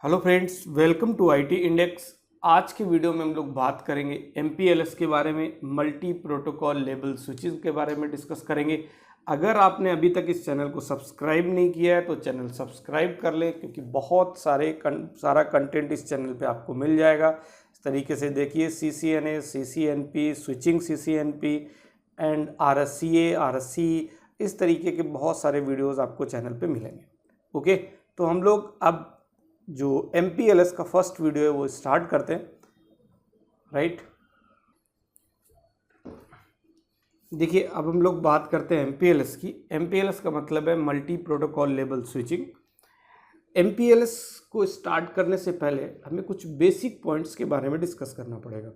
Hello friends, welcome to IT Index. आज के video में हम लोग बात करेंगे MPLS के बारे में, मल्टी प्रोटोकॉल लेबल स्विचेस के बारे में डिस्कस करेंगे। अगर आपने अभी तक इस चैनल को सब्सक्राइब नहीं किया है तो चैनल सब्सक्राइब कर लें, क्योंकि बहुत सारा कंटेंट इस चैनल पे आपको मिल जाएगा। इस तरीके से देखिए, CCNA, CCNP, switching CCNP and RSCA, RSC, इस तरीके के बहुत सारे वीडियोज़ आपको चैनल पे मिलेंगे। ओके, तो हम लोग अब जो MPLS का फर्स्ट वीडियो है वो स्टार्ट करते हैं। राइट, देखिए अब हम लोग बात करते हैं MPLS की। MPLS का मतलब है multi protocol label switching. MPLS को स्टार्ट करने से पहले हमें कुछ बेसिक पॉइंट्स के बारे में डिस्कस करना पड़ेगा।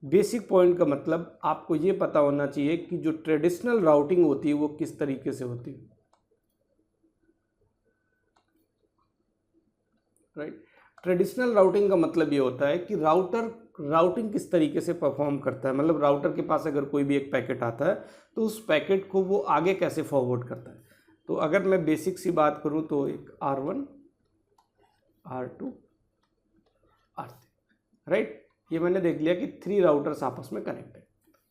बेसिक पॉइंट का मतलब आपको ये पता होना चाहिए कि जो ट्रेडिशनल राउटिंग होती है वो किस तरीके से होती है। राइट, ट्रेडिशनल राउटिंग का मतलब ये होता है कि राउटिंग किस तरीके से परफॉर्म करता है। मतलब राउटर के पास अगर कोई भी एक पैकेट आता है तो उस पैकेट को वो आगे कैसे फॉरवर्ड करता है। तो अगर मैं बेसिक सी बात करूं तो एक R1, R2, R3, राइट, ये मैंने देख लिया कि 3 राउटर्स आपस में कनेक्ट है।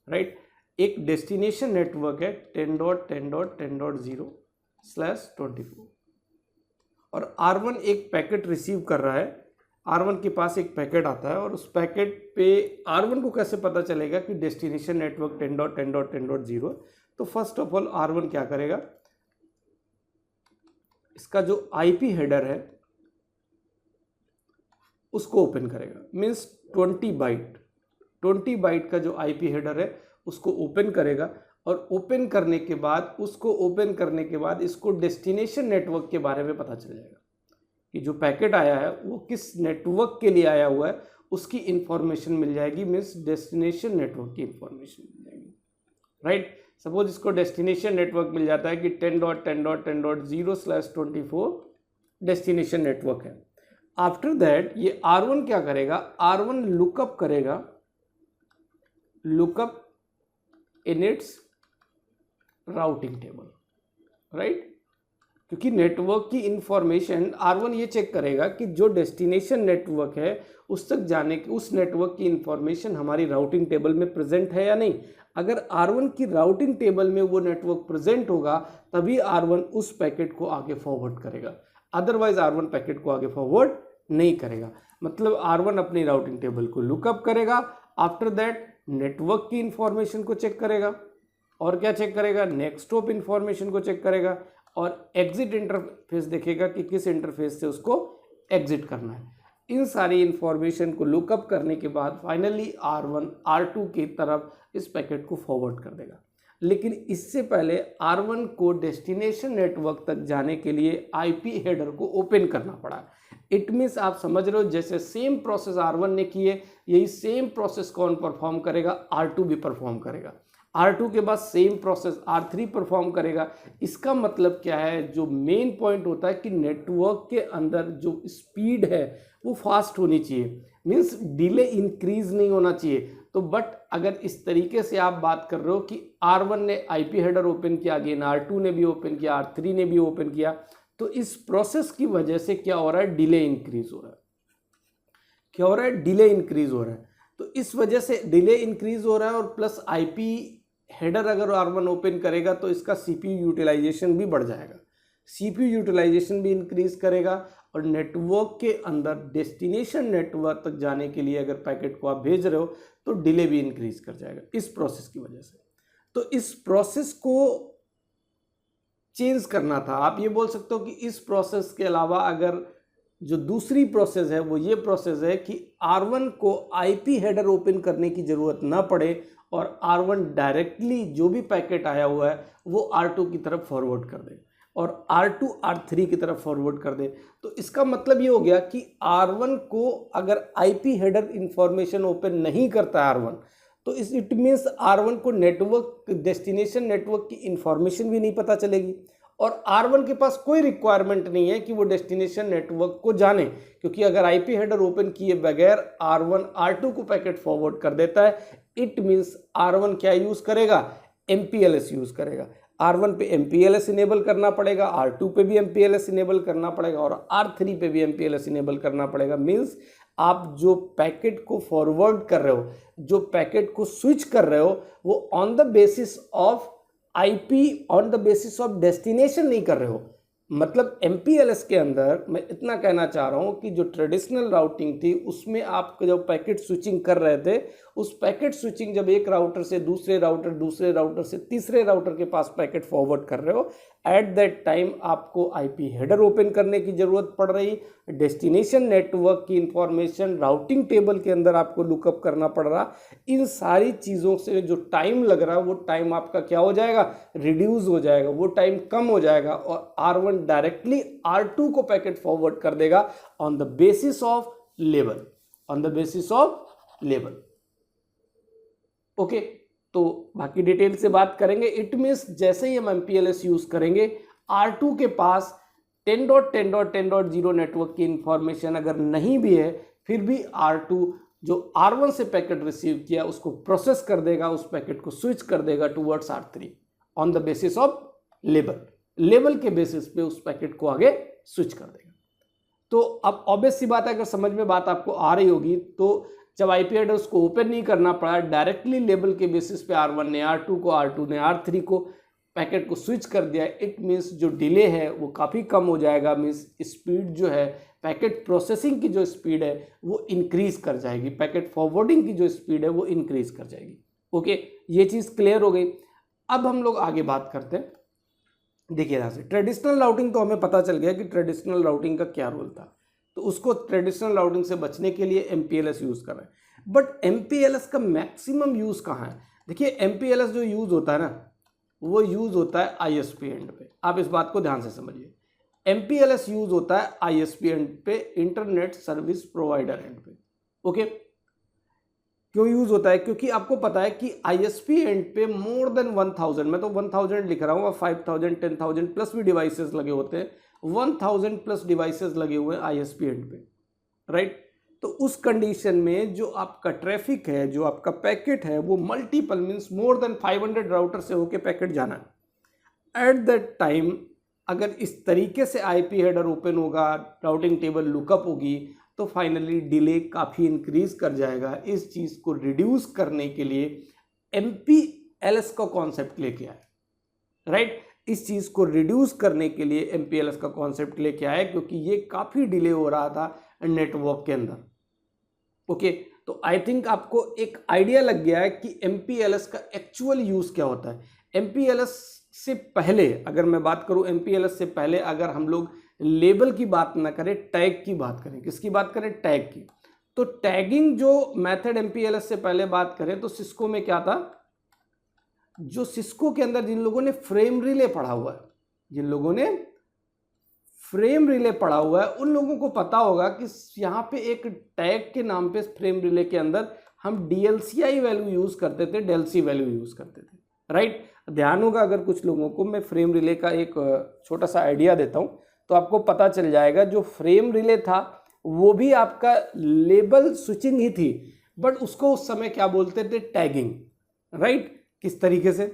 राइट, एक डेस्टिनेशन नेटवर्क है 10.10.10.0/24 और R1 एक पैकेट रिसीव कर रहा है। R1 के पास एक पैकेट आता है और उस पैकेट पे R1 को कैसे पता चलेगा कि डेस्टिनेशन नेटवर्क 10.10.10.0। तो फर्स्ट ऑफ ऑल R1 क्या करेगा, इसका जो IP हेडर है उसको ओपन करेगा। मीन्स 20 बाइट का जो IP हेडर है उसको ओपन करेगा और ओपन करने के बाद इसको डेस्टिनेशन नेटवर्क के बारे में पता चल जाएगा कि जो पैकेट आया है वो किस नेटवर्क के लिए आया हुआ है, उसकी इंफॉर्मेशन मिल जाएगी। मीन्स डेस्टिनेशन नेटवर्क की इंफॉर्मेशन मिल जाएगी। राइट, सपोज इसको डेस्टिनेशन नेटवर्क मिल जाता है कि 10.10.10.0/24 डेस्टिनेशन नेटवर्क है। आफ्टर दैट ये R1 क्या करेगा, R1 lookup in its routing table. Right, क्योंकि नेटवर्क की इंफॉर्मेशन R1 ये चेक करेगा कि जो डेस्टिनेशन नेटवर्क है उस तक जाने की उस नेटवर्क की इंफॉर्मेशन हमारी राउटिंग टेबल में प्रेजेंट है या नहीं। अगर R1 की राउटिंग टेबल में वो नेटवर्क प्रेजेंट होगा तभी R1 उस पैकेट को आगे फॉरवर्ड करेगा, अदरवाइज R1 पैकेट को आगे फॉरवर्ड नहीं करेगा। मतलब R1 अपनी राउटिंग टेबल को लुकअप करेगा, आफ्टर दैट नेटवर्क की इंफॉर्मेशन को चेक करेगा और क्या चेक करेगा, नेक्स्ट हॉप इंफॉर्मेशन को चेक करेगा और एग्जिट इंटरफेस देखेगा कि किस इंटरफेस से उसको एग्जिट करना है। इन सारी इंफॉर्मेशन को लुकअप करने के बाद फाइनली R1 R2 की तरफ इस पैकेट को फॉरवर्ड कर देगा। लेकिन इससे पहले R1 को डेस्टिनेशन नेटवर्क तक जाने के लिए IP हेडर को ओपन करना पड़ा। इट मीन्स आप समझ रहे हो, जैसे सेम प्रोसेस R1 ने की है यही सेम प्रोसेस कौन परफॉर्म करेगा, R2 भी परफॉर्म करेगा। R2 के बाद सेम प्रोसेस R3 परफॉर्म करेगा। इसका मतलब क्या है, जो मेन पॉइंट होता है कि नेटवर्क के अंदर जो स्पीड है वो फास्ट होनी चाहिए। मीन्स डिले इंक्रीज नहीं होना चाहिए। तो बट अगर इस तरीके से आप बात कर रहे हो कि R1 ने IP हेडर ओपन किया, अगेन R2 ने भी ओपन किया, R3 ने भी ओपन किया, तो इस प्रोसेस की वजह से क्या हो रहा है, डिले इंक्रीज हो रहा है। क्या हो रहा है, डिले इंक्रीज हो रहा है। तो इस वजह से डिले इंक्रीज हो रहा है और प्लस IP हेडर अगर R1 ओपन करेगा तो इसका CPU यूटिलाइजेशन भी बढ़ जाएगा, CPU यूटिलाइजेशन भी इंक्रीज करेगा और नेटवर्क के अंदर डेस्टिनेशन नेटवर्क तक जाने के लिए अगर पैकेट को आप भेज रहे हो तो डिले भी इंक्रीज कर जाएगा इस प्रोसेस की वजह से। तो इस प्रोसेस को चेंज करना था। आप ये बोल सकते हो कि इस प्रोसेस के अलावा अगर जो दूसरी प्रोसेस है वो ये प्रोसेस है कि R1 को IP हेडर ओपन करने की जरूरत ना पड़े और R1 डायरेक्टली जो भी पैकेट आया हुआ है वो R2 की तरफ फॉरवर्ड कर दे और R2 R3 की तरफ फॉरवर्ड कर दे। तो इसका मतलब ये हो गया कि R1 को अगर IP हेडर इंफॉर्मेशन ओपन नहीं करता है R1, तो इट मीन्स R1 को नेटवर्क डेस्टिनेशन नेटवर्क की इंफॉर्मेशन भी नहीं पता चलेगी और R1 के पास कोई रिक्वायरमेंट नहीं है कि वो डेस्टिनेशन नेटवर्क को जाने, क्योंकि अगर IP हेडर ओपन किए बगैर R1 R2 को पैकेट फॉरवर्ड कर देता है, इट मीन्स R1 क्या यूज करेगा, MPLS यूज करेगा। R1 पे MPLS इनेबल करना पड़ेगा, R2 पे भी MPLS इनेबल करना पड़ेगा और R3 पे भी MPLS इनेबल करना पड़ेगा। मीन्स आप जो पैकेट को फॉरवर्ड कर रहे हो, जो पैकेट को स्विच कर रहे हो, वो on the basis of IP, on the basis of destination नहीं कर रहे हो। मतलब MPLS के अंदर मैं इतना कहना चाह रहा हूं कि जो ट्रेडिशनल राउटिंग थी उसमें आप जब पैकेट स्विचिंग कर रहे थे, उस पैकेट स्विचिंग जब एक राउटर से दूसरे राउटर से तीसरे राउटर के पास पैकेट फॉरवर्ड कर रहे हो, एट दैट टाइम आपको IP हेडर ओपन करने की जरूरत पड़ रही, डेस्टिनेशन नेटवर्क की इंफॉर्मेशन राउटिंग टेबल के अंदर आपको लुकअप करना पड़ रहा। इन सारी चीज़ों से जो टाइम लग रहा है वो टाइम आपका क्या हो जाएगा, रिड्यूस हो जाएगा, वो टाइम कम हो जाएगा और R1 डायरेक्टली R2 को पैकेट फॉरवर्ड कर देगा on the basis of level, on the basis of level. Okay, तो बाकी डिटेल से बात करेंगे। इट मीन्स जैसे ही हम MPLS यूज करेंगे, R2 के पास 10.10.10.0 नेटवर्क की इंफॉर्मेशन अगर नहीं भी है, फिर भी R2 जो R1 से पैकेट रिसीव किया उसको प्रोसेस कर देगा, उस पैकेट को स्विच कर देगा towards R3 on the basis of level के बेसिस पे उस पैकेट को आगे स्विच कर देगा। तो अब ऑब्वियस सी बात है, अगर समझ में बात आपको आ रही होगी, तो जब IP हेडर उसको ओपन नहीं करना पड़ा, डायरेक्टली लेवल के बेसिस पे R1 ने R2 को, R2 ने R3 को पैकेट को स्विच कर दिया, इट मीन्स जो डिले है वो काफ़ी कम हो जाएगा। मीन्स स्पीड जो है, पैकेट प्रोसेसिंग की जो स्पीड है वो इंक्रीज कर जाएगी, पैकेट फॉरवर्डिंग की जो स्पीड है वो इंक्रीज कर जाएगी। ओके, ये चीज़ क्लियर हो गई। अब हम लोग आगे बात करते हैं। देखिए यहाँ से ट्रेडिशनल राउटिंग तो हमें पता चल गया कि ट्रेडिशनल राउटिंग का क्या रोल था, तो उसको ट्रेडिशनल राउटिंग से बचने के लिए MPLS यूज़ कर रहे हैं। बट MPLS का मैक्सिमम यूज़ कहाँ है? देखिए MPLS जो यूज़ होता है ना, वो यूज़ होता है ISP एंड पे। आप इस बात को ध्यान से समझिए, MPLS यूज़ होता है ISP एंड पे, इंटरनेट सर्विस प्रोवाइडर एंड पे। ओके, क्यों यूज़ होता है? क्योंकि आपको पता है कि ISP एंड पे मोर देन 1000, मैं तो 1000 लिख रहा हूँ, 5000 10,000 प्लस भी डिवाइसेस लगे होते हैं, 1000 प्लस डिवाइसेस लगे हुए हैं ISP एंड पे, राइट। तो उस कंडीशन में जो आपका ट्रैफिक है, जो आपका पैकेट है, वो multiple means more than 500 router से होके पैकेट जाना है। एट दैट टाइम अगर इस तरीके से IP हेडर ओपन होगा, राउटिंग टेबल लुकअप होगी, तो फाइनली डिले काफ़ी इंक्रीज कर जाएगा। इस चीज़ को रिड्यूस करने के लिए MPLS का कॉन्सेप्ट लेके आए, राइट। इस चीज़ को रिड्यूस करने के लिए MPLS का कॉन्सेप्ट लेके आए, क्योंकि ये काफ़ी डिले हो रहा था नेटवर्क के अंदर। ओके, तो आई थिंक आपको एक आइडिया लग गया है कि MPLS का एक्चुअल यूज़ क्या होता है। MPLS से पहले अगर मैं बात करूं, MPLS से पहले अगर हम लोग लेबल की बात ना करें, टैग की बात करें, किसकी बात करें? टैग की। तो टैगिंग जो मेथड MPLS से पहले बात करें तो सिस्को में क्या था? जो सिस्को के अंदर जिन लोगों ने फ्रेम रिले पढ़ा हुआ है, जिन लोगों ने फ्रेम रिले पढ़ा हुआ है, उन लोगों को पता होगा कि यहाँ पे एक टैग के नाम पे फ्रेम रिले के अंदर हम DLCI वैल्यू यूज़ करते थे, डेल्सी वैल्यू यूज़ करते थे, राइट। ध्यान होगा अगर कुछ लोगों को, मैं फ्रेम रिले का एक छोटा सा आइडिया देता हूँ तो आपको पता चल जाएगा। जो फ्रेम रिले था वो भी आपका लेबल स्विचिंग ही थी, बट उसको उस समय क्या बोलते थे? Tagging, right. किस तरीके से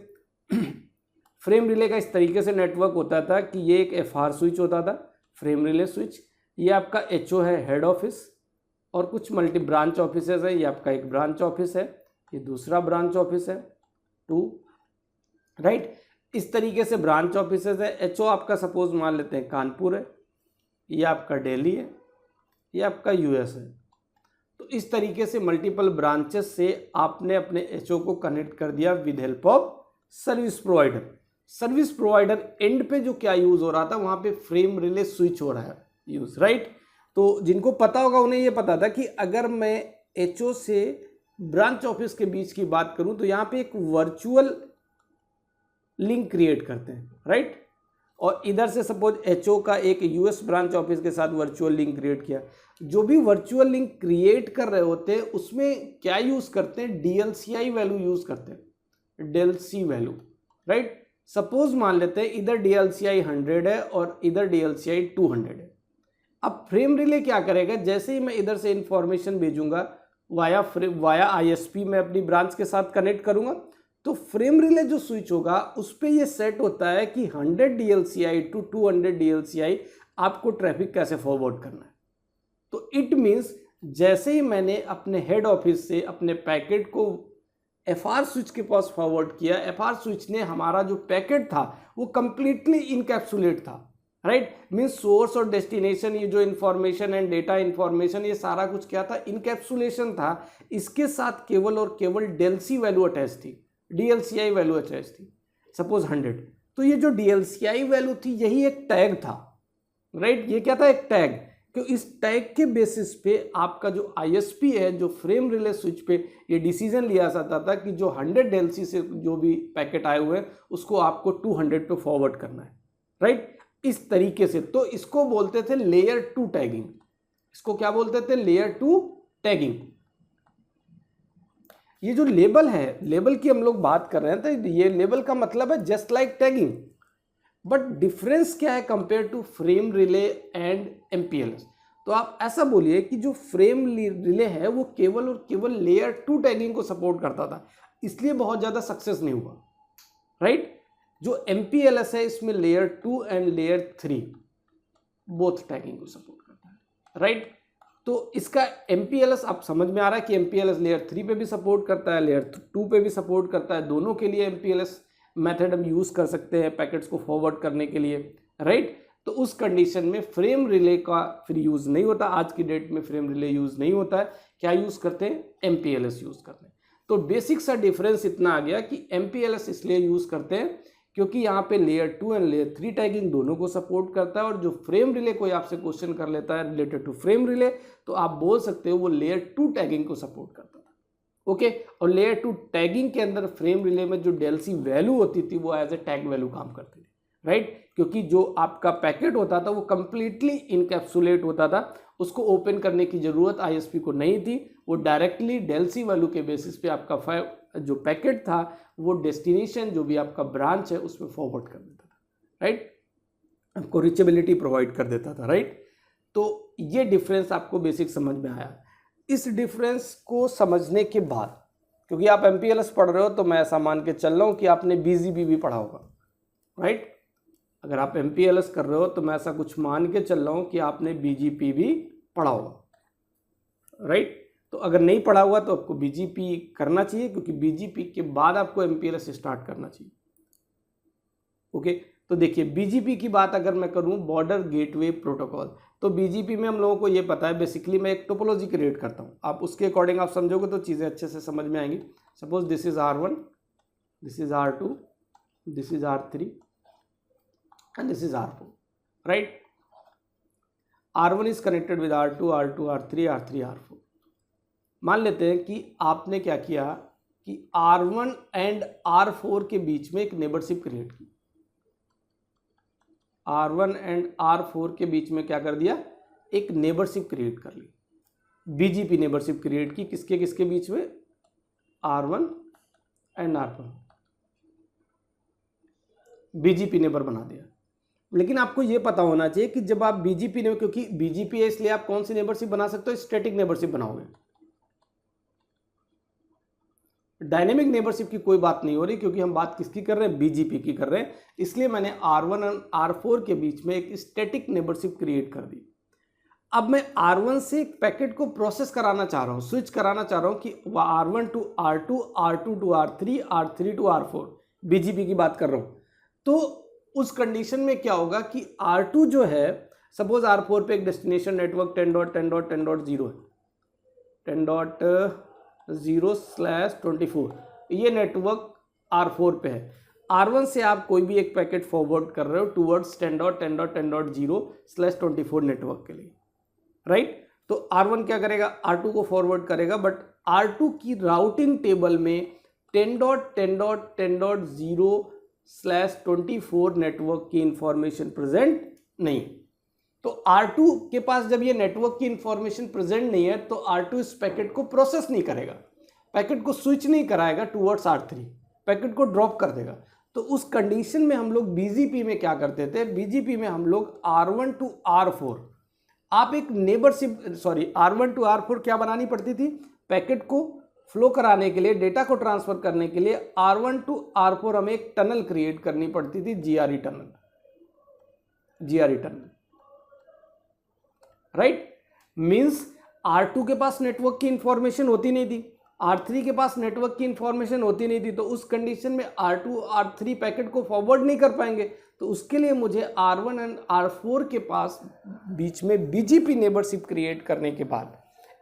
फ्रेम रिले का इस तरीके से नेटवर्क होता था कि ये एक FR स्विच होता था, फ्रेम रिले स्विच, ये आपका HO है, हेड ऑफिस, और कुछ मल्टी ब्रांच ऑफिसेज है। ये आपका एक ब्रांच ऑफिस है, ये दूसरा ब्रांच ऑफिस है 2, राइट। इस तरीके से ब्रांच ऑफिसेज है। HO आपका सपोज मान लेते हैं कानपुर है, ये आपका दिल्ली है, ये आपका US है। तो इस तरीके से मल्टीपल ब्रांचेस से आपने अपने HO को कनेक्ट कर दिया with help of service provider. Service provider and पे जो क्या यूज़ हो रहा था, वहाँ पे फ्रेम रिले स्विच हो रहा है यूज़, राइट। तो जिनको पता होगा उन्हें ये पता था कि अगर मैं HO से ब्रांच ऑफिस के बीच की बात करूँ तो यहाँ पे एक वर्चुअल लिंक क्रिएट करते हैं, राइट। और इधर से सपोज HO का एक US ब्रांच ऑफिस के साथ वर्चुअल लिंक क्रिएट किया। जो भी वर्चुअल लिंक क्रिएट कर रहे होते हैं उसमें क्या यूज़ करते हैं? DLCI वैल्यू यूज़ करते हैं, डेल्सी वैल्यू, राइट। सपोज मान लेते हैं इधर DLCI 100 है और इधर DLCI 200 है। अब फ्रेम रिले क्या करेगा? जैसे ही मैं इधर से इंफॉर्मेशन भेजूंगा वाया ISP में अपनी ब्रांच के साथ कनेक्ट करूंगा, तो फ्रेम रिले जो स्विच होगा उस पर ये सेट होता है कि 100 DLCI टू 200 DLCI आपको ट्रैफिक कैसे फॉरवर्ड करना है। तो इट मीन्स जैसे ही मैंने अपने हेड ऑफिस से अपने पैकेट को FR स्विच के पास फॉरवर्ड किया, FR स्विच ने हमारा जो पैकेट था वो कंप्लीटली इनकैप्सुलेट था, राइट। मीन्स सोर्स और डेस्टिनेशन, ये जो इन्फॉर्मेशन एंड डेटा इन्फॉर्मेशन, ये सारा कुछ क्या था, इनकैप्सुलेशन था। इसके साथ केवल और केवल डेलसी वैल्यू अटैच थी, DLCI वैल्यू अटैच थी, सपोज 100। तो ये जो DLCI वैल्यू थी यही एक टैग था, राइट। ये क्या था, एक टैग। तो इस टैग के बेसिस पे आपका जो ISP है, जो फ्रेम रिले स्विच पे ये डिसीजन लिया जाता था कि जो 100 डेलसी से जो भी पैकेट आए हुए हैं उसको आपको 200 पे फॉरवर्ड करना है, राइट। इस तरीके से, तो इसको बोलते थे लेयर 2 टैगिंग। इसको क्या बोलते थे, लेयर 2 टैगिंग। ये जो लेबल है, लेबल की हम लोग बात कर रहे हैं, तो ये लेबल का मतलब है just like tagging, but difference क्या है compare to frame relay and MPLS। तो आप ऐसा बोलिए कि जो फ्रेम रिले है वो केवल और केवल लेयर 2 टैगिंग को सपोर्ट करता था, इसलिए बहुत ज़्यादा सक्सेस नहीं हुआ, राइट। जो MPLS है इसमें layer 2 and layer 3 both tagging को सपोर्ट करता है, राइट। तो इसका MPLS आप समझ में आ रहा है कि MPLS लेयर 3 पे भी सपोर्ट करता है, लेयर 2 पे भी सपोर्ट करता है। दोनों के लिए MPLS मेथड हम यूज़ कर सकते हैं पैकेट्स को फॉरवर्ड करने के लिए, राइट। तो उस कंडीशन में फ्रेम रिले का फिर यूज़ नहीं होता। आज की डेट में फ्रेम रिले यूज़ नहीं होता है, क्या यूज़ करते हैं, MPLS यूज़ करते हैं। तो बेसिक सा डिफरेंस इतना आ गया कि MPLS इसलिए यूज़ करते हैं क्योंकि यहाँ पे लेयर 2 एंड लेयर 3 टैगिंग दोनों को सपोर्ट करता है। और जो फ्रेम रिले कोई आपसे क्वेश्चन कर लेता है रिलेटेड टू फ्रेम रिले, तो आप बोल सकते हो वो लेयर 2 टैगिंग को सपोर्ट करता था, ओके। और लेयर 2 टैगिंग के अंदर फ्रेम रिले में जो डेलसी वैल्यू होती थी वो एज ए टैग वैल्यू काम करती थी, राइट। क्योंकि जो आपका पैकेट होता था वो कंप्लीटली इनकैप्सुलेट होता था, उसको ओपन करने की जरूरत ISP को नहीं थी। वो डायरेक्टली डेलसी वैल्यू के बेसिस पे आपका जो पैकेट था वो डेस्टिनेशन जो भी आपका ब्रांच है उसमें फॉरवर्ड कर देता था, राइट। आपको रीचेबिलिटी प्रोवाइड कर देता था, राइट। तो ये डिफरेंस आपको बेसिक समझ में आया। इस डिफरेंस को समझने के बाद, क्योंकि आप MPLS पढ़ रहे हो तो मैं ऐसा मान के चल रहा हूँ कि आपने BGP भी पढ़ा होगा, राइट। अगर आप MPLS कर रहे हो तो मैं ऐसा कुछ मान के चल रहा हूँ कि आपने BGP भी पढ़ा होगा, राइट। तो अगर नहीं पढ़ा हुआ तो आपको BGP करना चाहिए, क्योंकि BGP के बाद आपको MPLS स्टार्ट करना चाहिए, ओके। तो देखिए BGP की बात अगर मैं करूं, बॉर्डर गेटवे प्रोटोकॉल, तो BGP में हम लोगों को ये पता है बेसिकली मैं एक टोपोलॉजी क्रिएट करता हूं। आप उसके अकॉर्डिंग आप समझोगे तो चीज़ें अच्छे से समझ में आएंगी। Suppose this is R1, this is R2, this is R3 and this is R4, right. R1 is connected with R2, R2, R3, R3, R4। मान लेते हैं कि आपने क्या किया कि R1 एंड R4 के बीच में एक नेबरशिप क्रिएट की। R1 एंड R4 के बीच में क्या कर दिया, एक नेबरशिप क्रिएट कर ली, BGP नेबरशिप क्रिएट की। किसके किसके बीच में, R1 and R4, BGP neighbour बना दिया। लेकिन आपको यह पता होना चाहिए कि जब आप BGP नेबर, क्योंकि BGP है इसलिए आप कौन सी नेबरशिप बना सकते हो, स्टैटिक नेबरशिप बनाओगे। डायनेमिक नेबरशिप की कोई बात नहीं हो रही, क्योंकि हम बात किसकी कर रहे हैं, BGP की कर रहे हैं। इसलिए मैंने R1 और R4 के बीच में एक स्टैटिक नेबरशिप क्रिएट कर दी। अब मैं R1 से एक पैकेट को प्रोसेस कराना चाह रहा हूं, स्विच कराना चाह रहा हूं कि R1 to R2, R2 to R3, R3 to R4, BGP की बात कर रहा हूं। तो उस कंडीशन में क्या होगा कि R2 जो है, सपोज R4 पे एक डेस्टिनेशन नेटवर्क 10.10.10.0 है, 10.0/24, ये नेटवर्क R4 पे है। R1 से आप कोई भी एक पैकेट फॉरवर्ड कर रहे हो टूवर्ड्स 10.10.10.0/24 नेटवर्क के लिए, राइट। तो R1 क्या करेगा, R2 को फॉरवर्ड करेगा, बट R2 की राउटिंग टेबल में 10.10.10.0/24 नेटवर्क की इंफॉर्मेशन प्रेजेंट नहीं। तो R2 के पास जब ये नेटवर्क की इंफॉर्मेशन प्रेजेंट नहीं है तो R2 इस पैकेट को प्रोसेस नहीं करेगा, पैकेट को स्विच नहीं कराएगा टूवर्ड्स R3, पैकेट को ड्रॉप कर देगा। तो उस कंडीशन में हम लोग BGP में क्या करते थे, BGP में हम लोग R1 टू R4, आप एक नेबरशिप, R1 टू R4 क्या बनानी पड़ती थी, पैकेट को फ्लो कराने के लिए, डेटा को ट्रांसफर करने के लिए R1 टू R4 हमें एक टनल क्रिएट करनी पड़ती थी, GRE tunnel, right. Means R2 के पास नेटवर्क की इंफॉर्मेशन होती नहीं थी, R3 के पास नेटवर्क की इंफॉर्मेशन होती नहीं थी, तो उस कंडीशन में R2 R3 पैकेट को फॉरवर्ड नहीं कर पाएंगे। तो उसके लिए मुझे R1 एंड R4 के पास बीच में BGP नेबरशिप क्रिएट करने के बाद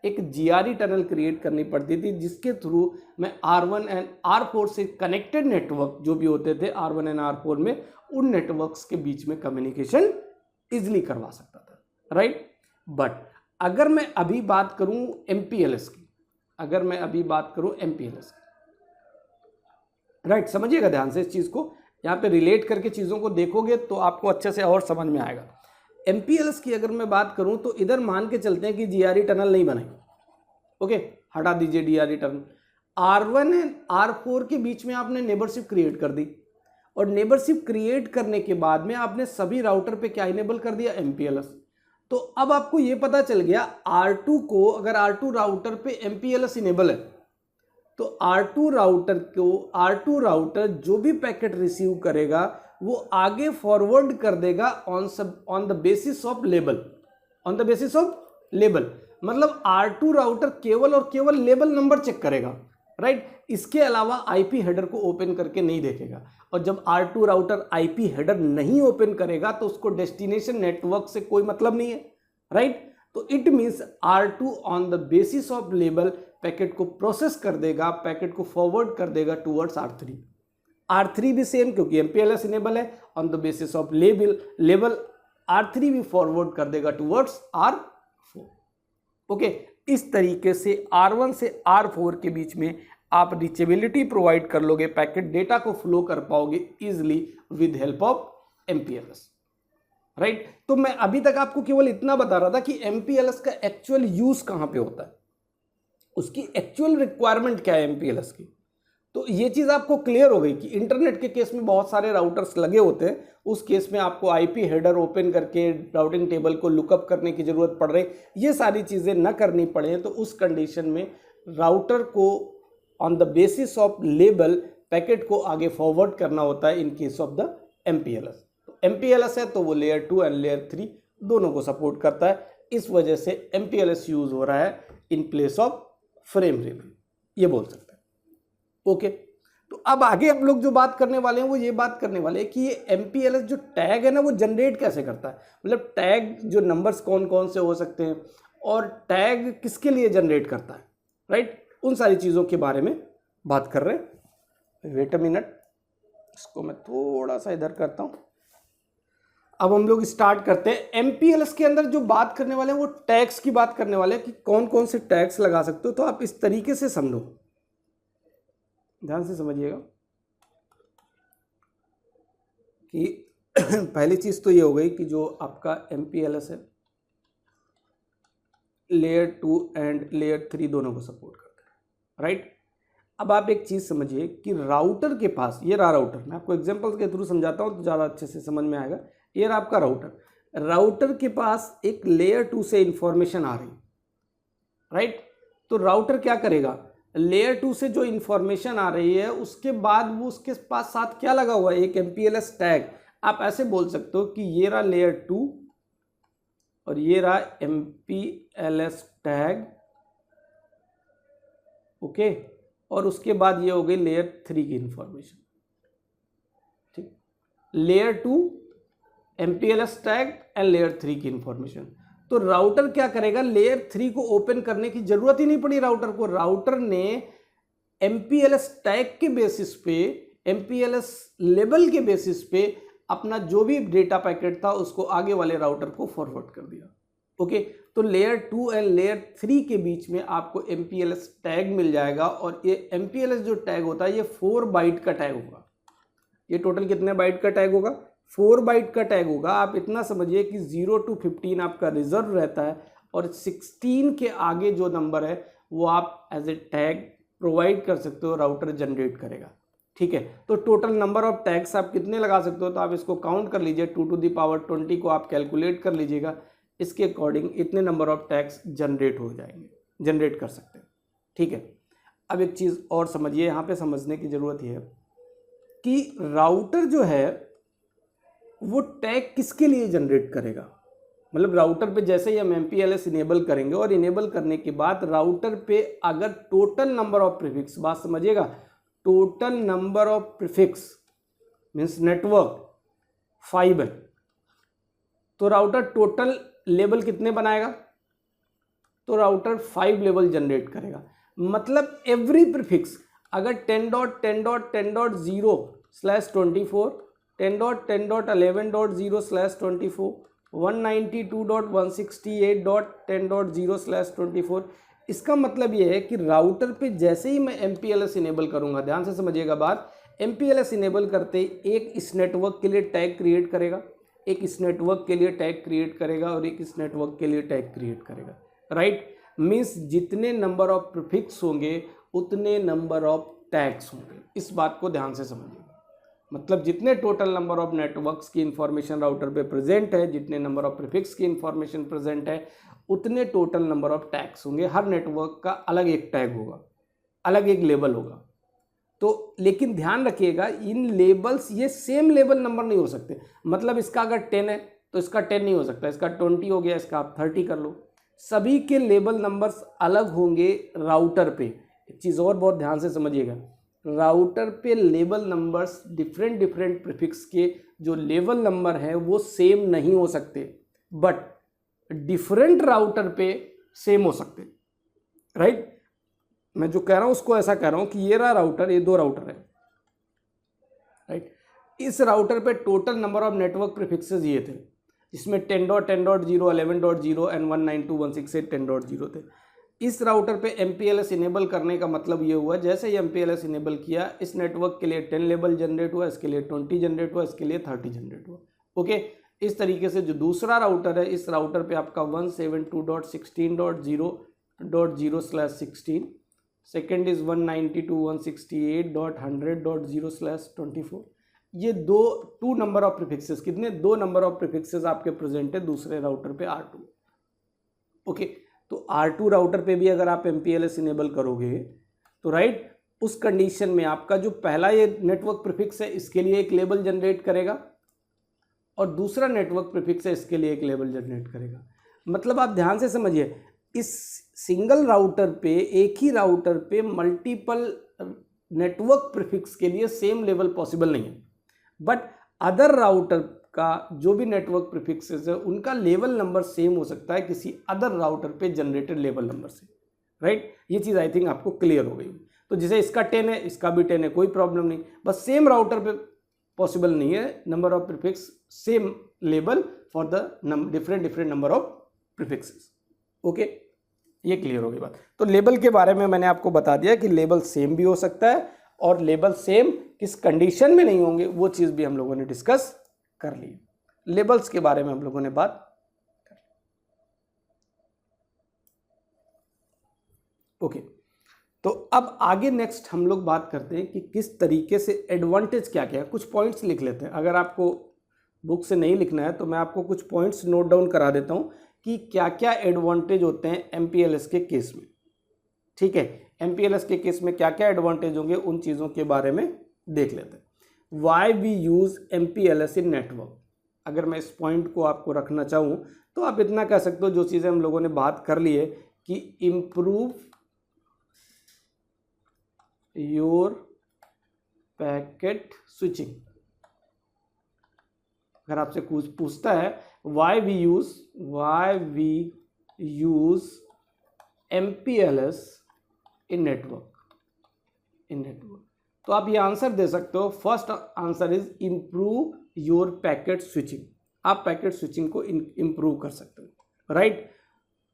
एक GRE टनल क्रिएट करनी पड़ती थी, जिसके थ्रू मैं R1 एंड R4 से कनेक्टेड नेटवर्क जो भी होते थे R1 एंड R4 में, उन नेटवर्क्स के बीच में कम्युनिकेशन इजिली करवा सकता था, राइट। बट अगर मैं अभी बात करूं MPLS की, राइट, समझिएगा ध्यान से इस चीज को, यहाँ पे रिलेट करके चीजों को देखोगे तो आपको अच्छे से और समझ में आएगा। MPLS की अगर मैं बात करूं तो इधर मान के चलते हैं कि GRE टनल नहीं बनेगी, ओके, हटा दीजिए GRE tunnel. R1 and R4 के बीच में आपने नेबरशिप क्रिएट कर दी, और नेबरशिप क्रिएट करने के बाद में आपने सभी राउटर पे क्या इनेबल कर दिया, MPLS। तो अब आपको ये पता चल गया R2 को, अगर R2 राउटर पे MPLS इनेबल है तो R2 राउटर जो भी पैकेट रिसीव करेगा वो आगे फॉरवर्ड कर देगा on the basis of label, मतलब R2 राउटर केवल और केवल लेबल नंबर चेक करेगा, राइट। इसके अलावा IP हेडर को ओपन करके नहीं देखेगा, और जब R2 राउटर IP हेडर नहीं ओपन करेगा तो उसको डेस्टिनेशन नेटवर्क से कोई मतलब नहीं है, राइट। तो it means R2 on the basis of label packet को प्रोसेस कर देगा, पैकेट को फॉरवर्ड कर देगा टूवर्ड्स R3 भी सेम, क्योंकि MPLS इनेबल है, on the basis of label R3 भी फॉरवर्ड कर देगा टूवर्ड्स R4, ओके। इस तरीके से R1 से R4 के बीच में आप रीचेबिलिटी प्रोवाइड कर लोगे, पैकेट डेटा को फ्लो कर पाओगे easily with help of MPLS, right. तो मैं अभी तक आपको केवल इतना बता रहा था कि MPLS का एक्चुअल यूज कहां पे होता है, उसकी एक्चुअल रिक्वायरमेंट क्या है MPLS की। तो ये चीज आपको क्लियर हो गई कि इंटरनेट के केस में बहुत सारे राउटर्स लगे होते हैं, उस केस में आपको IP हेडर ओपन करके राउटिंग टेबल को लुकअप करने की जरूरत पड़ रही, ये सारी चीजें न करनी पड़े, तो उस कंडीशन में राउटर को on the basis of label packet को आगे फॉरवर्ड करना होता है in case of the MPLS। तो MPLS है तो वो लेयर 2 एंड लेयर 3 दोनों को सपोर्ट करता है, इस वजह से MPLS यूज हो रहा है in place of frame railway, ये बोल सकते हैं, ओके। तो अब आगे हम लोग जो बात करने वाले हैं वो ये बात करने वाले हैं कि ये MPLS जो टैग है ना वो जनरेट कैसे करता है, मतलब टैग जो नंबर्स कौन कौन से हो सकते हैं और टैग किसके लिए जनरेट करता है, राइट। उन सारी चीज़ों के बारे में बात कर रहे हैं। वेट अ मिनट, इसको मैं थोड़ा सा इधर करता हूँ। अब हम लोग स्टार्ट करते हैं। MPLS के अंदर जो बात करने वाले हैं वो टैग्स की बात करने वाले हैं कि कौन कौन से टैग्स लगा सकते हो। तो आप इस तरीके से समझो, ध्यान से समझिएगा कि पहली चीज तो ये हो गई कि जो आपका MPLS है लेयर 2 एंड लेयर 3 दोनों को सपोर्ट करता है, राइट। अब आप एक चीज समझिए कि राउटर के पास, ये रहा राउटर, मैं आपको एग्जांपल के थ्रू समझाता हूं तो ज़्यादा अच्छे से समझ में आएगा। ये रहा आपका राउटर के पास एक लेयर 2 से इंफॉर्मेशन आ रही, राइट। तो राउटर क्या करेगा, लेयर 2 से जो इंफॉर्मेशन आ रही है उसके बाद वो उसके पास साथ क्या लगा हुआ है, एक MPLS टैग। आप ऐसे बोल सकते हो कि ये रहा लेयर 2 और ये रहा MPLS टैग, ओके। और उसके बाद ये हो गई लेयर 3 की इंफॉर्मेशन, ठीक। Layer 2 MPLS tag and layer 3 की इंफॉर्मेशन। तो राउटर क्या करेगा, लेयर 3 को ओपन करने की जरूरत ही नहीं पड़ी राउटर को। राउटर ने MPLS टैग के बेसिस पे, MPLS लेबल के बेसिस पे अपना जो भी डेटा पैकेट था उसको आगे वाले राउटर को फॉरवर्ड कर दिया, ओके। तो लेयर 2 एंड लेयर 3 के बीच में आपको MPLS टैग मिल जाएगा, और ये MPLS जो टैग होता है ये 4 बाइट का टैग होगा। ये टोटल कितने बाइट का टैग होगा, 4 बाइट का टैग होगा। आप इतना समझिए कि 0 to 15 आपका रिजर्व रहता है, और 16 के आगे जो नंबर है वो आप एज ए टैग प्रोवाइड कर सकते हो, राउटर जनरेट करेगा, ठीक है। तो टोटल नंबर ऑफ टैग्स आप कितने लगा सकते हो, तो आप इसको काउंट कर लीजिए, 2 to the power 20 को आप कैलकुलेट कर लीजिएगा, इसके अकॉर्डिंग इतने नंबर ऑफ टैग्स जनरेट हो जाएंगे, जनरेट कर सकते हैं, ठीक है। अब एक चीज़ और समझिए, यहाँ पे समझने की ज़रूरत है कि राउटर जो है वो टैग किसके लिए जनरेट करेगा। मतलब राउटर पे जैसे ही हम MPLS इनेबल करेंगे और इनेबल करने के बाद राउटर पे अगर टोटल नंबर ऑफ प्रीफिक्स, बात समझिएगा, total number of prefix means network 5 है, तो राउटर टोटल लेबल कितने बनाएगा, तो राउटर 5 लेवल जनरेट करेगा। मतलब एवरी प्रीफिक्स अगर 10.10.10.0/24, 10.10.11.0/24, 192.168.10.0/24, इसका मतलब ये है कि राउटर पे जैसे ही मैं MPLS इनेबल करूंगा, ध्यान से समझिएगा बात, MPLS इनेबल करते एक इस नेटवर्क के लिए टैग क्रिएट करेगा, एक इस नेटवर्क के लिए टैग क्रिएट करेगा और एक इस नेटवर्क के लिए टैग क्रिएट करेगा, राइट। मीन्स जितने नंबर ऑफ प्रीफिक्स होंगे उतने नंबर ऑफ टैग्स होंगे। इस बात को ध्यान से समझिए। मतलब जितने टोटल नंबर ऑफ नेटवर्क्स की इंफॉर्मेशन राउटर पे प्रेजेंट है, जितने नंबर ऑफ प्रीफिक्स की इंफॉर्मेशन प्रेजेंट है, उतने टोटल नंबर ऑफ टैग्स होंगे। हर नेटवर्क का अलग एक टैग होगा, अलग एक लेबल होगा। तो लेकिन ध्यान रखिएगा, इन लेबल्स ये सेम लेबल नंबर नहीं हो सकते। मतलब इसका अगर 10 है तो इसका 10 नहीं हो सकता, इसका 20 हो गया, इसका आप 30 कर लो। सभी के लेबल नंबर्स अलग होंगे राउटर पे। एक चीज़ और बहुत ध्यान से समझिएगा, राउटर पे लेबल नंबर्स डिफरेंट प्रीफिक्स के जो लेवल नंबर हैं वो सेम नहीं हो सकते, बट डिफरेंट राउटर पे सेम हो सकते, राइट। मैं जो कह रहा हूं उसको ऐसा कह रहा हूं कि ये रहा राउटर, ये 2 राउटर है, राइट। इस राउटर पे total number of network prefixes ये थे, जिसमें 10.10.0, 11.0 एंड 192.168.10.0 थे। इस राउटर पे MPLS इनेबल करने का मतलब ये हुआ, जैसे ही MPLS इनेबल किया, इस नेटवर्क के लिए 10 लेबल जनरेट हुआ, इसके लिए 20 जनरेट हुआ, इसके लिए 30 जनरेट हुआ, ओके। इस तरीके से जो दूसरा राउटर है, इस राउटर पे आपका 172.16.0.0/16, सेकेंड इज 192.168.100.0/24। ये टू नंबर ऑफ प्रीफिक्सेस, कितने, 2 नंबर ऑफ प्रीफिक्सेस आपके प्रेजेंट है दूसरे राउटर पे R2, ओके। तो R2 राउटर पे भी अगर आप MPLS इनेबल करोगे तो राइट, उस कंडीशन में आपका जो पहला ये नेटवर्क प्रीफिक्स है इसके लिए एक लेबल जनरेट करेगा और दूसरा नेटवर्क प्रीफिक्स है इसके लिए एक लेबल जनरेट करेगा। मतलब आप ध्यान से समझिए, इस सिंगल राउटर पे, एक ही राउटर पे मल्टीपल नेटवर्क प्रीफिक्स के लिए सेम लेवल पॉसिबल नहीं है, बट अदर राउटर का जो भी नेटवर्क प्रीफिक्सेस है उनका लेवल नंबर सेम हो सकता है किसी अदर राउटर पे जनरेटेड लेवल नंबर से, राइट। ये चीज़ आई थिंक आपको क्लियर हो गई। तो जैसे इसका 10 है, इसका भी 10 है, कोई प्रॉब्लम नहीं, बस सेम राउटर पे पॉसिबल नहीं है number of prefix same label for the different number of prefixes, okay. ये क्लियर हो गई बात। तो लेबल के बारे में मैंने आपको बता दिया कि लेबल सेम भी हो सकता है और लेबल सेम किस कंडीशन में नहीं होंगे, वो चीज़ भी हम लोगों ने डिस्कस कर ली। लेबल्स के बारे में हम लोगों ने बात कर ली, ओके। तो अब आगे नेक्स्ट हम लोग बात करते हैं कि किस तरीके से एडवांटेज क्या क्या है। कुछ पॉइंट्स लिख लेते हैं, अगर आपको बुक से नहीं लिखना है तो मैं आपको कुछ पॉइंट्स नोट डाउन करा देता हूं कि क्या क्या एडवांटेज होते हैं MPLS के केस में, ठीक है। MPLS के केस में क्या क्या एडवांटेज होंगे उन चीज़ों के बारे में देख लेते हैं। Why we use MPLS in network, अगर मैं इस पॉइंट को आपको रखना चाहूँ तो आप इतना कह सकते हो, जो चीज़ें हम लोगों ने बात कर ली है कि इम्प्रूव योर पैकेट स्विचिंग। अगर आपसे कुछ पूछता है why we use MPLS in network, तो आप ये आंसर दे सकते हो। First answer is improve your packet switching. आप पैकेट स्विचिंग को इम्प्रूव कर सकते हो, right.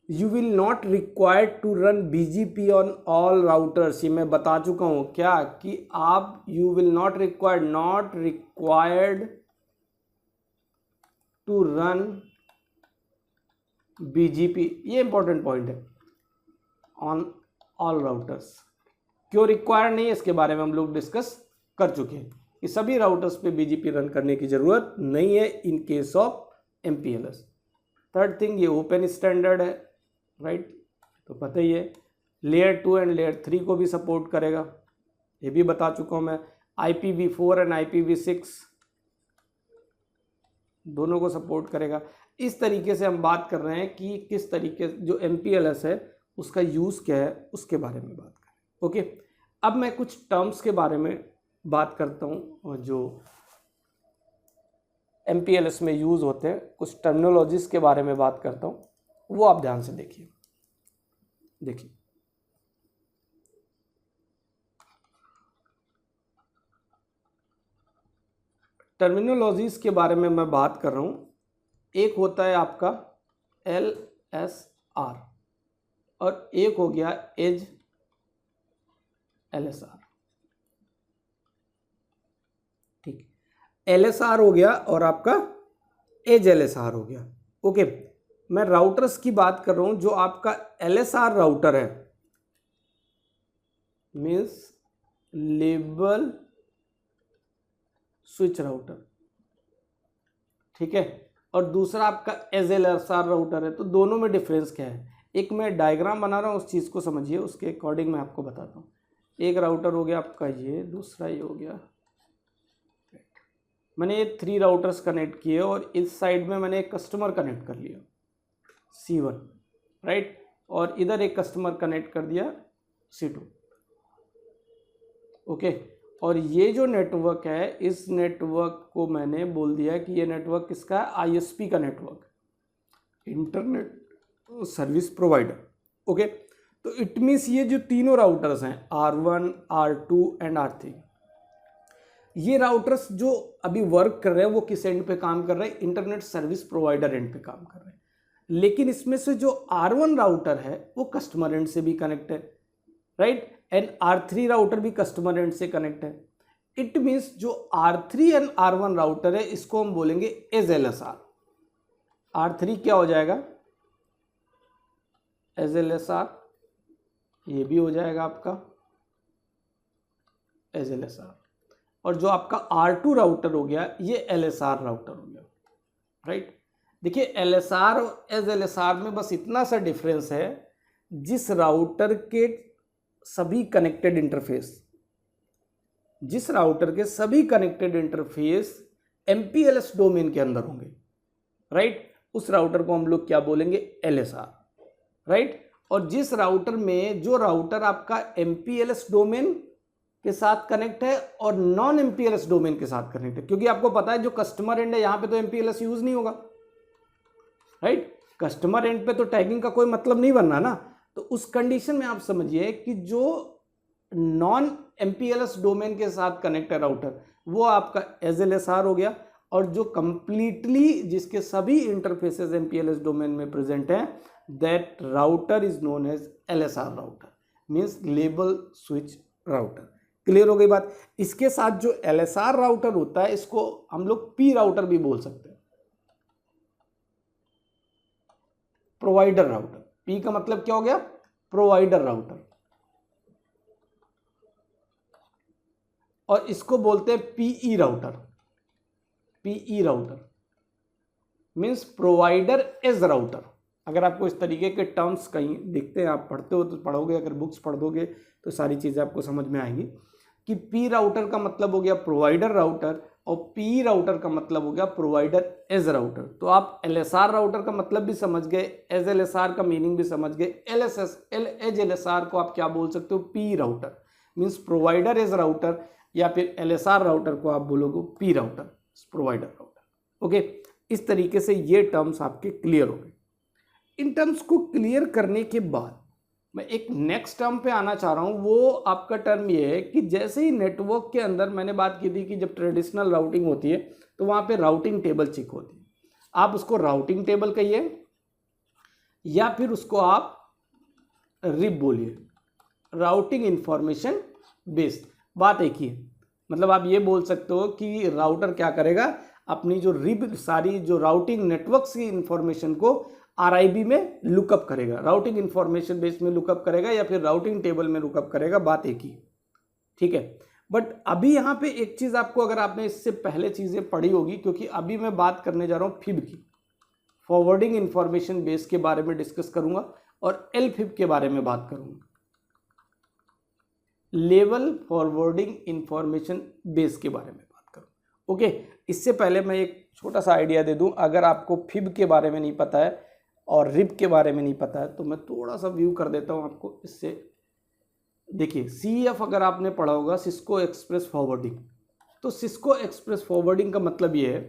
You will not required to run BGP on all routers. ये मैं बता चुका हूँ क्या, कि आप you will not required to run BGP, ये इंपॉर्टेंट पॉइंट है, ऑन ऑल राउटर्स। क्यों रिक्वायर्ड नहीं है, इसके बारे में हम लोग डिस्कस कर चुके हैं कि सभी राउटर्स पे BGP रन करने की ज़रूरत नहीं है in case of MPLS। Third thing, ये ओपन स्टैंडर्ड है, राइट, तो पता ही है। लेयर 2 एंड लेयर 3 को भी सपोर्ट करेगा, ये भी बता चुका हूँ मैं। IPv4 एंड IPv6 दोनों को सपोर्ट करेगा। इस तरीके से हम बात कर रहे हैं कि किस तरीके जो MPLS है उसका यूज़ क्या है उसके बारे में बात करें। ओके, अब मैं कुछ टर्म्स के बारे में बात करता हूँ और जो MPLS में यूज़ होते हैं, कुछ टर्मिनोलॉजीज के बारे में बात करता हूँ, वो आप ध्यान से देखिए। टर्मिनोलॉजीज के बारे में मैं बात कर रहा हूँ। एक होता है आपका LSR और एक हो गया एज LSR। ठीक, LSR हो गया और आपका एज LSR हो गया। ओके, मैं राउटर्स की बात कर रहा हूं। जो आपका LSR राउटर है मीन्स लेबल स्विच राउटर, ठीक है, और दूसरा आपका एज LSR राउटर है। तो दोनों में डिफरेंस क्या है? एक मैं डायग्राम बना रहा हूँ, उस चीज़ को समझिए, उसके अकॉर्डिंग मैं आपको बताता हूँ। एक राउटर हो गया आपका ये, दूसरा ये हो गया। मैंने ये 3 राउटर्स कनेक्ट किए और इस साइड में मैंने एक कस्टमर कनेक्ट कर लिया C1, राइट, और इधर एक कस्टमर कनेक्ट कर दिया C2। ओके, और ये जो नेटवर्क है, इस नेटवर्क को मैंने बोल दिया कि ये नेटवर्क किसका है? ISP का network, internet service provider. Okay, तो इट मीन्स ये जो तीनों राउटर्स हैं R1, R2 एंड R3, ये राउटर्स जो अभी वर्क कर रहे हैं वो किस एंड पे काम कर रहे हैं? इंटरनेट सर्विस प्रोवाइडर एंड पे काम कर रहे हैं। लेकिन इसमें से जो R1 राउटर है वो कस्टमर एंड से भी कनेक्ट है, राइट, एंड R3 राउटर भी कस्टमर एंड से कनेक्ट है। इट मीन्स जो R3 एंड R1 राउटर है इसको हम बोलेंगे एज LSR। R3 क्या हो जाएगा? As LSR। ये भी हो जाएगा आपका एज LSR। और जो आपका R2 राउटर हो गया ये LSR राउटर हो गया, राइट। देखिए LSR और एज LSR में बस इतना सा डिफरेंस है, जिस राउटर के सभी कनेक्टेड इंटरफेस, जिस राउटर के सभी कनेक्टेड इंटरफेस MPLS डोमेन के अंदर होंगे, राइट, उस राउटर को हम लोग क्या बोलेंगे? LSR, right. और जिस राउटर में जो राउटर आपका MPLS डोमेन के साथ कनेक्ट है और नॉन MPLS डोमेन के साथ कनेक्ट है, क्योंकि आपको पता है जो कस्टमर एंड है यहां पे तो MPLS यूज नहीं होगा, राइट, कस्टमर एंड पे तो टैगिंग का कोई मतलब नहीं बनना ना। तो उस कंडीशन में आप समझिए कि जो नॉन MPLS डोमेन के साथ कनेक्ट है राउटर, वो आपका एज LSR हो गया, और जो कंप्लीटली जिसके सभी इंटरफेसेस MPLS डोमेन में प्रेजेंट हैं, that router is known as LSR router, means label switch router. Clear हो गई बात? इसके साथ जो LSR राउटर होता है इसको हम लोग P राउटर भी बोल सकते हैं, प्रोवाइडर राउटर। P का मतलब क्या हो गया? Provider router. और इसको बोलते हैं PE router. PE router means provider edge router. अगर आपको इस तरीके के टर्म्स कहीं दिखते हैं, आप पढ़ते हो तो पढ़ोगे, अगर बुक्स पढ़ दोगे तो सारी चीज़ें आपको समझ में आएंगी कि P राउटर का मतलब हो गया प्रोवाइडर राउटर और PE राउटर का मतलब हो गया प्रोवाइडर एज राउटर। तो आप LSR राउटर का मतलब भी समझ गए, एज LSR का मीनिंग भी समझ गए। एज LSR को आप क्या बोल सकते हो? PE router means provider edge router, या फिर LSR राउटर को आप बोलोगे P router, provider router. Okay, इस तरीके से ये टर्म्स आपके क्लियर हो गए। इन टर्म्स को क्लियर करने के बाद मैं एक नेक्स्ट टर्म पे आना चाह रहा हूँ। वो आपका टर्म ये है कि जैसे ही नेटवर्क के अंदर मैंने बात की थी कि जब ट्रेडिशनल राउटिंग होती है तो वहाँ पे राउटिंग टेबल चेक होती है। आप उसको राउटिंग टेबल कहिए या फिर उसको आप रिब बोलिए, राउटिंग इंफॉर्मेशन बेस्ड, बात एक ही है। मतलब आप ये बोल सकते हो कि राउटर क्या करेगा, अपनी जो रिब सारी जो राउटिंग नेटवर्क की इंफॉर्मेशन को RIB में लुकअप करेगा, राउटिंग इंफॉर्मेशन बेस में लुकअप करेगा या फिर राउटिंग टेबल में लुकअप करेगा, बात एक ही, ठीक है। बट अभी यहाँ पे एक चीज़ आपको, अगर आपने इससे पहले चीज़ें पढ़ी होगी, क्योंकि अभी मैं बात करने जा रहा हूँ FIB की, फॉरवर्डिंग इंफॉर्मेशन बेस के बारे में डिस्कस करूँगा और LFIB के बारे में बात करूँगा। लेवल फॉरवर्डिंग इंफॉर्मेशन बेस के बारे में बात करूँ। ओके, इससे पहले मैं एक छोटा सा आइडिया दे दूं, अगर आपको फिब के बारे में नहीं पता है और रिब के बारे में नहीं पता है तो मैं थोड़ा सा व्यू कर देता हूं आपको। इससे देखिए, CEF अगर आपने पढ़ा होगा, सिस्को एक्सप्रेस फॉरवर्डिंग, तो सिस्को एक्सप्रेस फॉरवर्डिंग का मतलब ये है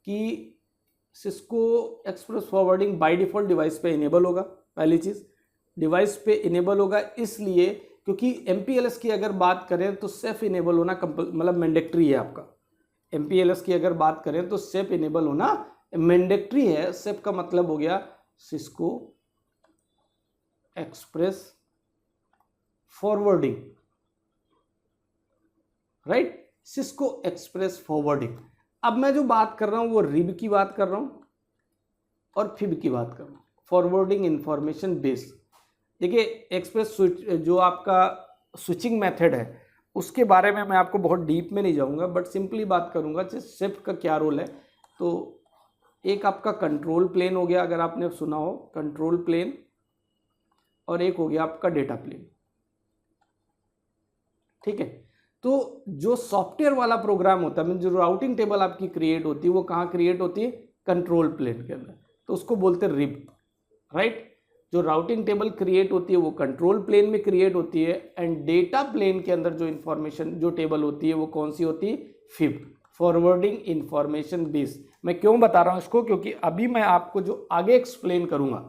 कि Cisco express forwarding by default device पे इनेबल होगा। पहली चीज़, डिवाइस पे इनेबल होगा इसलिए क्योंकि MPLS की अगर बात करें तो सेफ इनेबल होना मतलब मैंडेटरी है आपका। MPLS की अगर बात करें तो सेफ इनेबल होना मैंडेटरी है। सेफ का मतलब हो गया Cisco express forwarding, right, Cisco express forwarding. अब मैं जो बात कर रहा हूं वो रिब की बात कर रहा हूं और फिब की बात कर रहा हूं, फॉरवर्डिंग इंफॉर्मेशन बेस। देखिए, एक्सप्रेस जो आपका स्विचिंग मेथड है उसके बारे में मैं आपको बहुत डीप में नहीं जाऊंगा, बट सिंपली बात करूंगा कि सेफ का क्या रोल है। तो एक आपका कंट्रोल प्लेन हो गया, अगर आपने सुना हो कंट्रोल प्लेन, और एक हो गया आपका डेटा प्लेन, ठीक है। तो जो सॉफ्टवेयर वाला प्रोग्राम होता है, जो राउटिंग टेबल आपकी क्रिएट होती है वो कहाँ क्रिएट होती है? कंट्रोल प्लेन के अंदर, तो उसको बोलते हैं रिब, राइट। जो राउटिंग टेबल क्रिएट होती है वो कंट्रोल प्लेन में क्रिएट होती है, एंड डेटा प्लेन के अंदर जो इंफॉर्मेशन जो टेबल होती है वो कौन सी होती है? Fib, forwarding information base. मैं क्यों बता रहा हूँ इसको? क्योंकि अभी मैं आपको जो आगे एक्सप्लेन करूँगा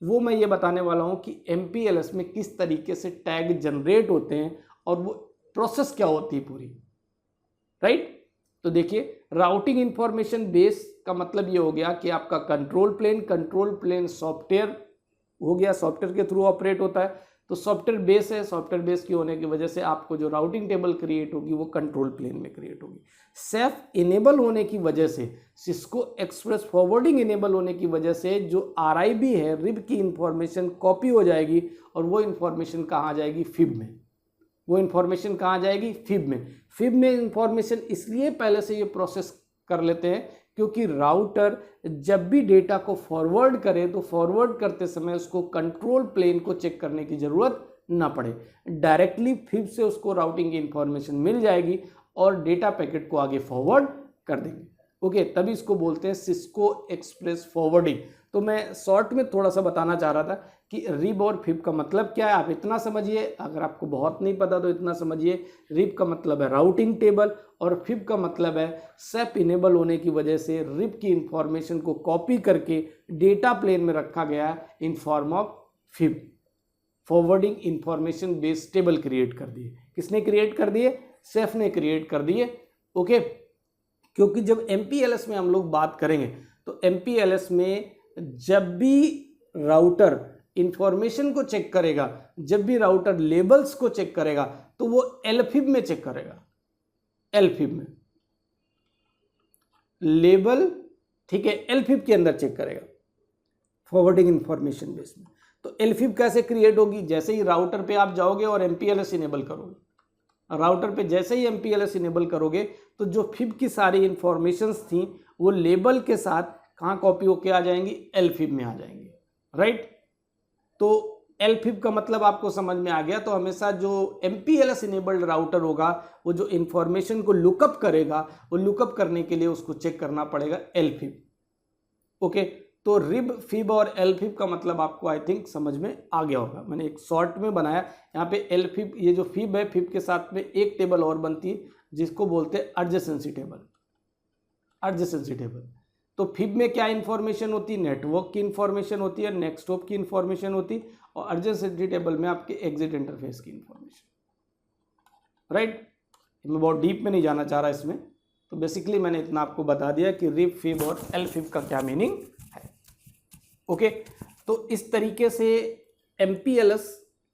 वो मैं ये बताने वाला हूँ कि MPLS में किस तरीके से टैग जनरेट होते हैं और वो प्रोसेस क्या होती है पूरी, राइट। तो देखिए, राउटिंग इंफॉर्मेशन बेस का मतलब ये हो गया कि आपका कंट्रोल प्लेन सॉफ्टवेयर हो गया, सॉफ्टवेयर के थ्रू ऑपरेट होता है, तो सॉफ्टवेयर बेस है। सॉफ्टवेयर बेस की होने की वजह से आपको जो राउटिंग टेबल क्रिएट होगी वो कंट्रोल प्लेन में क्रिएट होगी। सेफ इनेबल होने की वजह से, सिस्को एक्सप्रेस फॉरवर्डिंग इनेबल होने की वजह से जो RIB है, रिब की इंफॉर्मेशन कॉपी हो जाएगी और वो इंफॉर्मेशन कहाँ जाएगी? फिब में। वो इंफॉर्मेशन कहाँ जाएगी? फिब में। फिब में इंफॉर्मेशन इसलिए पहले से ये प्रोसेस कर लेते हैं क्योंकि राउटर जब भी डेटा को फॉरवर्ड करे तो फॉरवर्ड करते समय उसको कंट्रोल प्लेन को चेक करने की जरूरत ना पड़े, डायरेक्टली फिब से उसको राउटिंग की इंफॉर्मेशन मिल जाएगी और डेटा पैकेट को आगे फॉरवर्ड कर देंगे। ओके, तभी इसको बोलते हैं सिस्को एक्सप्रेस फॉरवर्डिंग। तो मैं शॉर्ट में थोड़ा सा बताना चाह रहा था कि रिब और फिब का मतलब क्या है, आप इतना समझिए। अगर आपको बहुत नहीं पता तो इतना समझिए, रिब का मतलब है राउटिंग टेबल और फिब का मतलब है सेफ इनेबल होने की वजह से रिब की इंफॉर्मेशन को कॉपी करके डेटा प्लेन में रखा गया in form of fib, forwarding information base table create कर दिए। किसने क्रिएट कर दिए? सेफ ने क्रिएट कर दिए। ओके, क्योंकि जब MPLS में हम लोग बात करेंगे तो MPLS में जब भी राउटर इंफॉर्मेशन को चेक करेगा, जब भी राउटर लेबल्स को चेक करेगा तो वो LFIB में चेक करेगा, LFIB में लेबल, ठीक है, LFIB के अंदर चेक करेगा, फॉरवर्डिंग इंफॉर्मेशन बेस में। तो LFIB कैसे क्रिएट होगी? जैसे ही राउटर पे आप जाओगे और MPLS इनेबल करोगे, राउटर पे जैसे ही MPLS इनेबल करोगे तो जो फिब की सारी इंफॉर्मेशंस थी वो लेबल के साथ कहाँ कॉपी होके आ जाएंगी? LFIB में आ जाएंगी, राइट। तो LFIB का मतलब आपको समझ में आ गया। तो हमेशा जो MPLS इनेबल्ड राउटर होगा वो जो इंफॉर्मेशन को लुकअप करेगा, वो लुकअप करने के लिए उसको चेक करना पड़ेगा LFIB। ओके, तो रिब, फिब और LFIB का मतलब आपको आई थिंक समझ में आ गया होगा। मैंने एक शॉर्ट में बनाया यहाँ पे। LFIB, ये जो फिब है, फिब के साथ में एक टेबल और बनती है जिसको बोलते हैं एडजेसेंसी टेबल, एडजेसेंसी टेबल। तो फिब में क्या इंफॉर्मेशन होती है? नेटवर्क की इंफॉर्मेशन होती है, नेक्स्ट हॉप की इंफॉर्मेशन होती है, और एडजेसेंसी टेबल में आपके एग्जिट इंटरफेस की इंफॉर्मेशन, राइट। मैं बहुत डीप में नहीं जाना चाह रहा इसमें, तो बेसिकली मैंने इतना आपको बता दिया कि रिब, फिब और LFIB का क्या मीनिंग है। ओके, तो इस तरीके से MPLS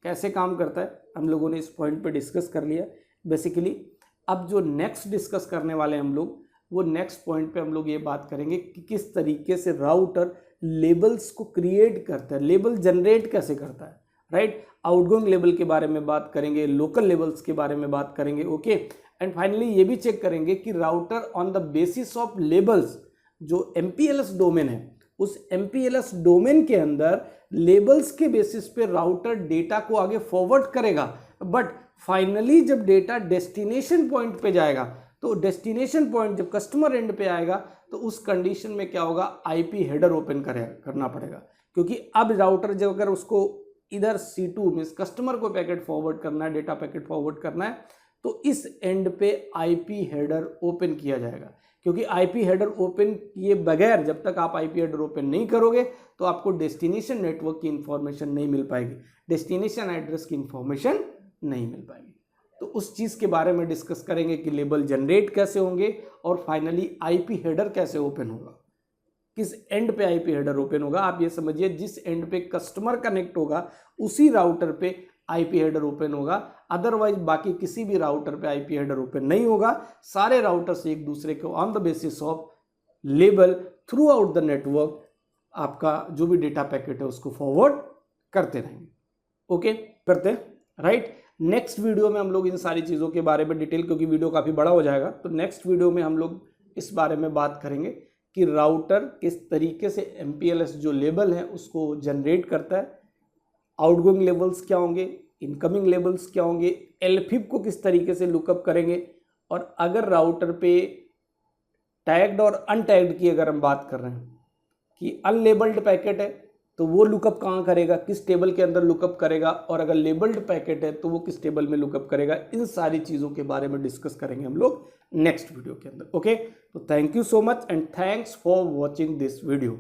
कैसे काम करता है हम लोगों ने इस पॉइंट पे डिस्कस कर लिया बेसिकली। अब जो नेक्स्ट डिस्कस करने वाले हम लोग, वो नेक्स्ट पॉइंट पे हम लोग ये बात करेंगे कि किस तरीके से राउटर लेबल्स को क्रिएट करता है, लेबल जनरेट कैसे करता है, राइट। आउटगोइंग लेबल के बारे में बात करेंगे, लोकल लेबल्स के बारे में बात करेंगे। ओके, एंड फाइनली ये भी चेक करेंगे कि router on the basis of labels, जो MPLS डोमेन है, उस MPLS डोमेन के अंदर लेबल्स के बेसिस पे राउटर डेटा को आगे फॉरवर्ड करेगा, बट फाइनली जब डेटा डेस्टिनेशन पॉइंट पे जाएगा, तो डेस्टिनेशन पॉइंट जब कस्टमर एंड पे आएगा तो उस कंडीशन में क्या होगा, आईपी हेडर ओपन करना पड़ेगा, क्योंकि अब राउटर जब अगर उसको इधर C2 मींस कस्टमर को पैकेट फॉरवर्ड करना है, डेटा पैकेट फॉरवर्ड करना है, तो इस एंड पे आईपी हेडर ओपन किया जाएगा। क्योंकि आईपी हेडर ओपन किए बगैर जब तक आप आईपी हेडर ओपन नहीं करोगे तो आपको डेस्टिनेशन नेटवर्क की इंफॉर्मेशन नहीं मिल पाएगी, डेस्टिनेशन एड्रेस की इंफॉर्मेशन नहीं मिल पाएगी। तो उस चीज़ के बारे में डिस्कस करेंगे कि लेबल जनरेट कैसे होंगे और फाइनली आईपी हेडर कैसे ओपन होगा, किस एंड पे आईपी हेडर ओपन होगा। आप ये समझिए जिस एंड पे कस्टमर कनेक्ट होगा उसी राउटर पे आईपी हेडर ओपन होगा, अदरवाइज बाकी किसी भी राउटर पे आईपी हेडर ओपन नहीं होगा। सारे राउटर्स एक दूसरे को on the basis of label through out the network आपका जो भी डेटा पैकेट है उसको फॉरवर्ड करते रहेंगे। ओके, करते हैं, राइट। नेक्स्ट वीडियो में हम लोग इन सारी चीज़ों के बारे में डिटेल, क्योंकि वीडियो काफ़ी बड़ा हो जाएगा, तो नेक्स्ट वीडियो में हम लोग इस बारे में बात करेंगे कि राउटर किस तरीके से MPLS जो लेबल है उसको जनरेट करता है, आउटगोइंग लेवल्स क्या होंगे, इनकमिंग लेवल्स क्या होंगे, LFIP को किस तरीके से लुकअप करेंगे, और अगर राउटर पे टैग्ड और अनटैग्ड की अगर हम बात कर रहे हैं कि अनलेबल्ड पैकेट है तो वो लुकअप कहाँ करेगा, किस टेबल के अंदर लुकअप करेगा, और अगर लेबल्ड पैकेट है तो वो किस टेबल में लुकअप करेगा, इन सारी चीज़ों के बारे में डिस्कस करेंगे हम लोग नेक्स्ट वीडियो के अंदर। ओके, तो thank you so much and thanks for watching this video.